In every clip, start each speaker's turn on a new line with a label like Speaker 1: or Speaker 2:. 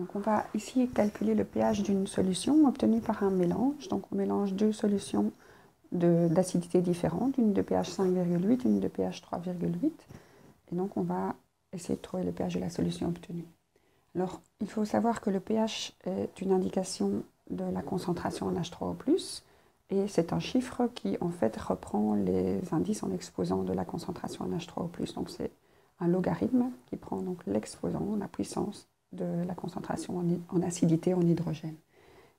Speaker 1: Donc on va ici calculer le pH d'une solution obtenue par un mélange. Donc on mélange deux solutions d'acidité différentes, une de pH 5,8, une de pH 3,8. Et donc on va essayer de trouver le pH de la solution obtenue. Alors il faut savoir que le pH est une indication de la concentration en H3O+, et c'est un chiffre qui en fait reprend les indices en exposant de la concentration en H3O+. Donc c'est un logarithme qui prend donc l'exposant, la puissance de la concentration en acidité en hydrogène.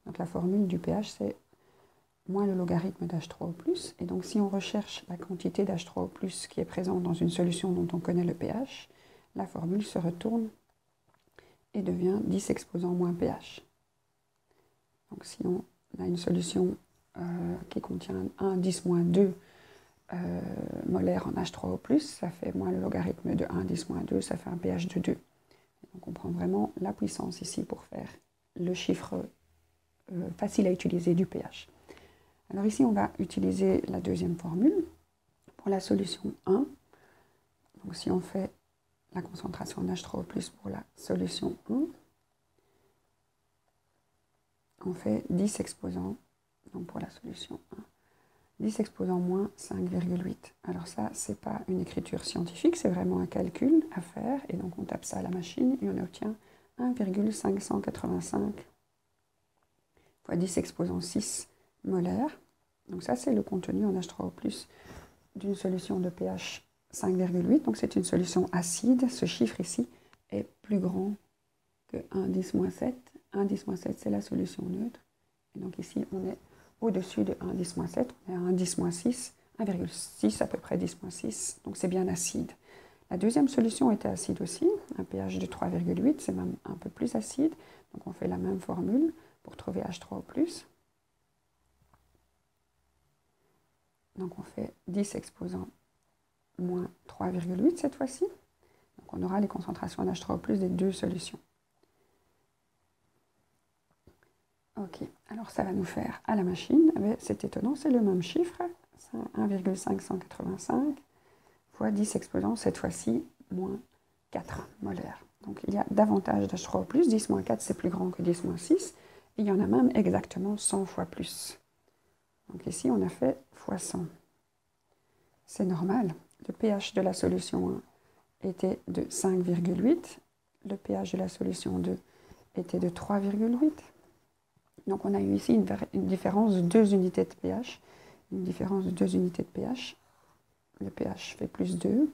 Speaker 1: Donc la formule du pH, c'est moins le logarithme d'H3O+. Et donc si on recherche la quantité d'H3O+, qui est présente dans une solution dont on connaît le pH, la formule se retourne et devient 10 exposant moins pH. Donc si on a une solution qui contient 1, 10, moins 2 molaires en H3O+, ça fait moins le logarithme de 1, 10, moins 2, ça fait un pH de 2. Donc on prend vraiment la puissance ici pour faire le chiffre facile à utiliser du pH. Alors ici, on va utiliser la deuxième formule pour la solution 1. Donc si on fait la concentration en H3O+ pour la solution 1, on fait 10 exposants, donc pour la solution 1, 10 exposants moins 5,8. Alors ça, c'est pas une écriture scientifique, c'est vraiment un calcul à faire. Et donc on tape ça à la machine et on obtient 1,585 fois 10 exposant 6 molaires. Donc ça, c'est le contenu en H3O+ d'une solution de pH 5,8. Donc c'est une solution acide. Ce chiffre ici est plus grand que 1,10-7. 1,10-7, c'est la solution neutre. Et donc ici, on est au-dessus de 1,10-7. On est à 1,10-6, 1,6 à peu près 10-6. Donc c'est bien acide. La deuxième solution était acide aussi, un pH de 3,8. C'est même un peu plus acide. Donc on fait la même formule pour trouver H3O+. Donc on fait 10 exposants moins 3,8 cette fois-ci. Donc on aura les concentrations en H3O+ des deux solutions. Ok, alors ça va nous faire à la machine, c'est étonnant, c'est le même chiffre, 1,585 fois 10 exposants, cette fois-ci, moins 4 molaires. Donc il y a davantage d'H3O+, 10 moins 4 c'est plus grand que 10 moins 6, et il y en a même exactement 100 fois plus. Donc ici on a fait fois 100. C'est normal, le pH de la solution 1 était de 5,8, le pH de la solution 2 était de 3,8. Donc on a eu ici une différence de 2 unités de pH. Une différence de 2 unités de pH. Le pH fait plus 2.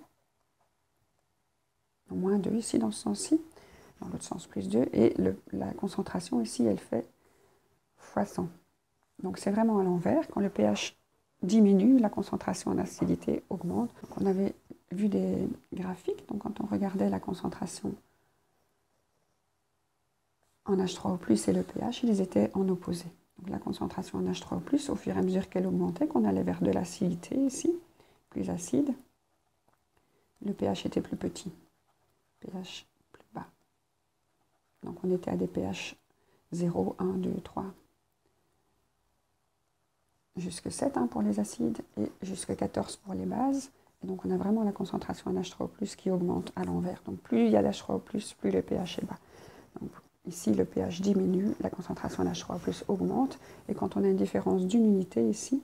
Speaker 1: Moins 2 ici dans ce sens-ci. Dans l'autre sens, plus 2. Et la concentration ici, elle fait fois 100. Donc c'est vraiment à l'envers. Quand le pH diminue, la concentration en acidité augmente. Donc on avait vu des graphiques. Donc quand on regardait la concentration en H3O+ et le pH, ils étaient en opposé. Donc la concentration en H3O+, au fur et à mesure qu'elle augmentait, qu'on allait vers de l'acidité ici, plus acide, le pH était plus petit, pH plus bas. Donc on était à des pH 0, 1, 2, 3, jusque 7 pour les acides et jusque 14 pour les bases. Et donc on a vraiment la concentration en H3O+ qui augmente à l'envers. Donc plus il y a d'H3O+, plus le pH est bas. Donc, ici, le pH diminue, la concentration en H3O+ augmente. Et quand on a une différence d'une unité ici,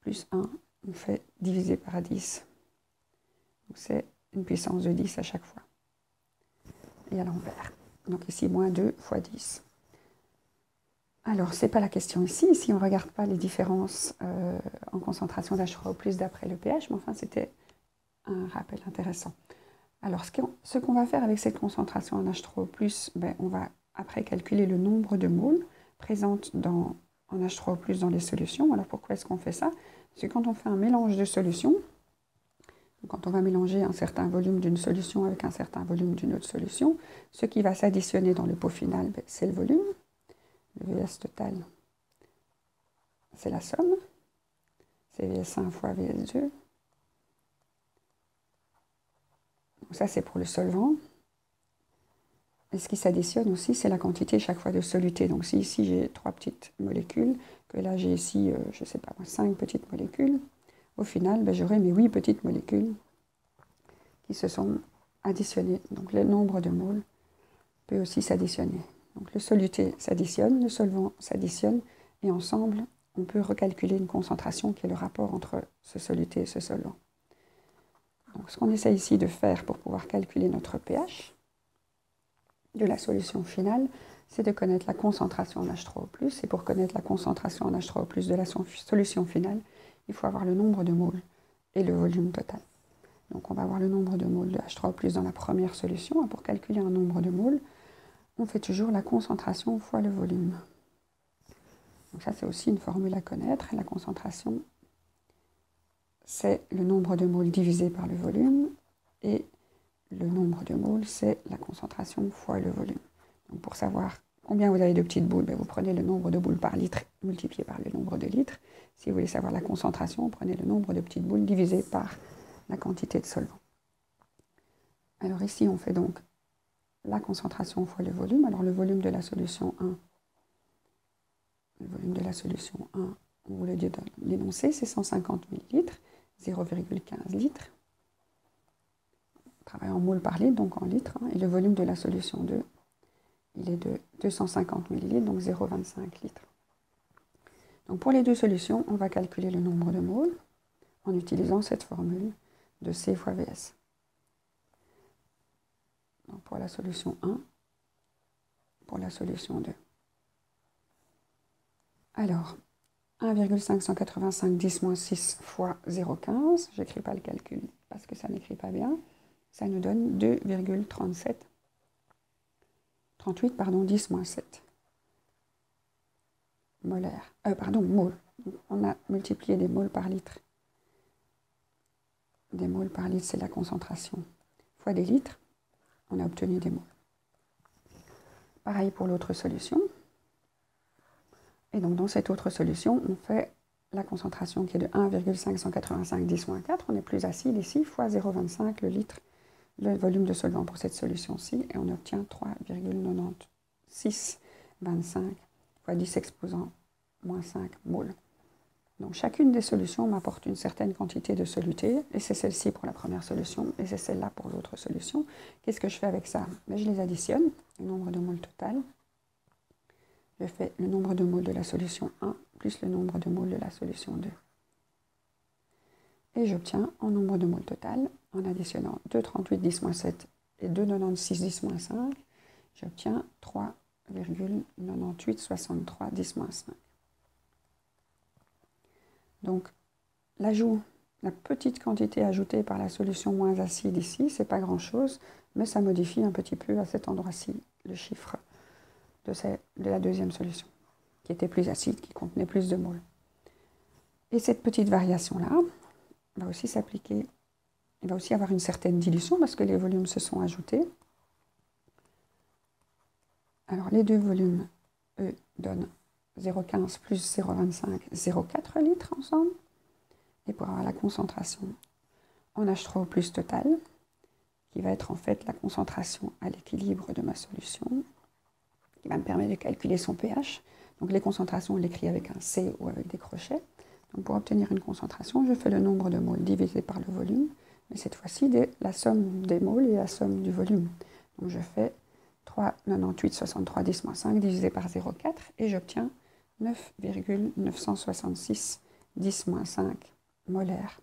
Speaker 1: plus 1, on fait diviser par 10. Donc c'est une puissance de 10 à chaque fois. Et à l'envers. Donc ici, moins 2 fois 10. Alors, ce n'est pas la question ici. Ici, on ne regarde pas les différences en concentration d'H3O+ d'après le pH, mais enfin, c'était un rappel intéressant. Alors, ce qu'on va faire avec cette concentration en H3O+, on va après calculer le nombre de moles présentes en H3O+ dans les solutions. Alors, pourquoi est-ce qu'on fait ça? Parce que quand on fait un mélange de solutions, quand on va mélanger un certain volume d'une solution avec un certain volume d'une autre solution, ce qui va s'additionner dans le pot final, c'est le volume. Le VS total, c'est la somme. C'est VS1 fois VS2. Donc ça, c'est pour le solvant. Et ce qui s'additionne aussi, c'est la quantité chaque fois de soluté. Donc si ici j'ai 3 petites molécules, que là j'ai ici, je ne sais pas, 5 petites molécules, au final, j'aurai mes 8 petites molécules qui se sont additionnées. Donc le nombre de moles peut aussi s'additionner. Donc le soluté s'additionne, le solvant s'additionne, et ensemble, on peut recalculer une concentration qui est le rapport entre ce soluté et ce solvant. Donc ce qu'on essaie ici de faire pour pouvoir calculer notre pH de la solution finale, c'est de connaître la concentration en H3O+, et pour connaître la concentration en H3O+, de la solution finale, il faut avoir le nombre de moles et le volume total. Donc on va avoir le nombre de moles de H3O+ dans la première solution, et pour calculer un nombre de moles, on fait toujours la concentration fois le volume. Donc ça, c'est aussi une formule à connaître. La concentration, c'est le nombre de moles divisé par le volume, et le nombre de moles, c'est la concentration fois le volume. Donc pour savoir combien vous avez de petites boules, vous prenez le nombre de boules par litre multiplié par le nombre de litres. Si vous voulez savoir la concentration, vous prenez le nombre de petites boules divisé par la quantité de solvant. Alors ici, on fait donc la concentration fois le volume. Alors le volume de la solution 1, on vous le dit dans l'énoncé, c'est 150 ml, 0,15 litres. On travaille en moles par litre, donc en litres. Et le volume de la solution 2, il est de 250 ml, donc 0,25 litres. Donc pour les deux solutions, on va calculer le nombre de moles en utilisant cette formule de C fois Vs. Donc pour la solution 1, pour la solution 2. Alors, 1,585 10-6 fois 0,15, je n'écris pas le calcul parce que ça n'écrit pas bien, ça nous donne 2,38 10-7 molaires. Moles. On a multiplié des moles par litre. Des moles par litre, c'est la concentration. Fois des litres, on a obtenu des moles. Pareil pour l'autre solution. Et donc dans cette autre solution, on fait la concentration qui est de 1,585 10-4. On est plus acide ici, fois 0,25 le litre, le volume de solvant pour cette solution-ci. Et on obtient 3,9625 fois 10 exposant moins 5 moles. Donc chacune des solutions m'apporte une certaine quantité de soluté, et c'est celle-ci pour la première solution, et c'est celle-là pour l'autre solution. Qu'est-ce que je fais avec ça? Je les additionne, le nombre de moles total. Je fais le nombre de moles de la solution 1 plus le nombre de moles de la solution 2. Et j'obtiens en nombre de moles total, en additionnant 2,38 10-7 et 2,96 10-5, j'obtiens 3,98 63 10-5. Donc, l'ajout, la petite quantité ajoutée par la solution moins acide ici, c'est pas grand-chose, mais ça modifie un petit peu à cet endroit-ci le chiffre de la deuxième solution, qui était plus acide, qui contenait plus de moles. Et cette petite variation-là va aussi s'appliquer, il va aussi avoir une certaine dilution parce que les volumes se sont ajoutés. Alors, les deux volumes, eux, donnent 0,15 plus 0,25, 0,4 litres ensemble. Et pour avoir la concentration en H3O plus total, qui va être en fait la concentration à l'équilibre de ma solution, qui va me permettre de calculer son pH. Donc les concentrations, on l'écrit avec un C ou avec des crochets. Donc pour obtenir une concentration, je fais le nombre de moles divisé par le volume, mais cette fois-ci la somme des moles et la somme du volume. Donc je fais 3,98 63 10-5 divisé par 0,4 et j'obtiens 9,966 10-5 molaires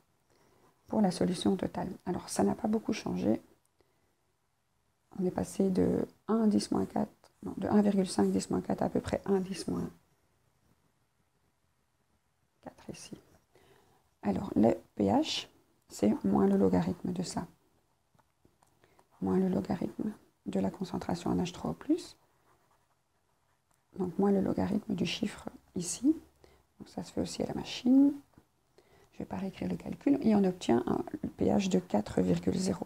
Speaker 1: pour la solution totale. Alors ça n'a pas beaucoup changé. On est passé de 1 10-4, non, de 1,5 10-4 à peu près 1 10-4 ici. Alors le pH, c'est moins le logarithme de ça. Moins le logarithme de la concentration en H3O+. Donc moins le logarithme du chiffre ici. Donc ça se fait aussi à la machine. Je ne vais pas réécrire les calculs. Et on obtient un pH de 4,0.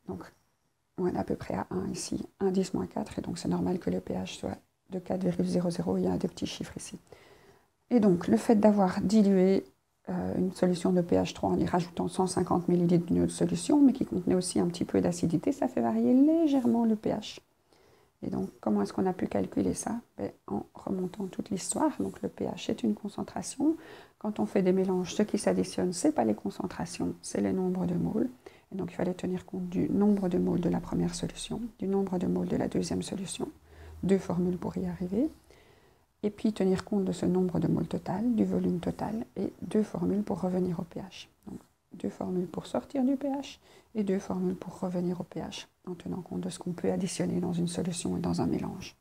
Speaker 1: Donc on est à peu près à 1 ici. 1 10-4. Et donc c'est normal que le pH soit de 4,00. Il y a des petits chiffres ici. Et donc le fait d'avoir dilué une solution de pH 3 en y rajoutant 150 ml d'une autre solution, mais qui contenait aussi un petit peu d'acidité, ça fait varier légèrement le pH. Et donc, comment est-ce qu'on a pu calculer ça? En remontant toute l'histoire. Donc, le pH est une concentration. Quand on fait des mélanges, ce qui s'additionne, ce n'est pas les concentrations, c'est le nombre de moles. Et donc il fallait tenir compte du nombre de moles de la première solution, du nombre de moles de la deuxième solution, 2 formules pour y arriver, et puis tenir compte de ce nombre de moles total, du volume total, et 2 formules pour revenir au pH. Donc 2 formules pour sortir du pH et 2 formules pour revenir au pH, en tenant compte de ce qu'on peut additionner dans une solution et dans un mélange.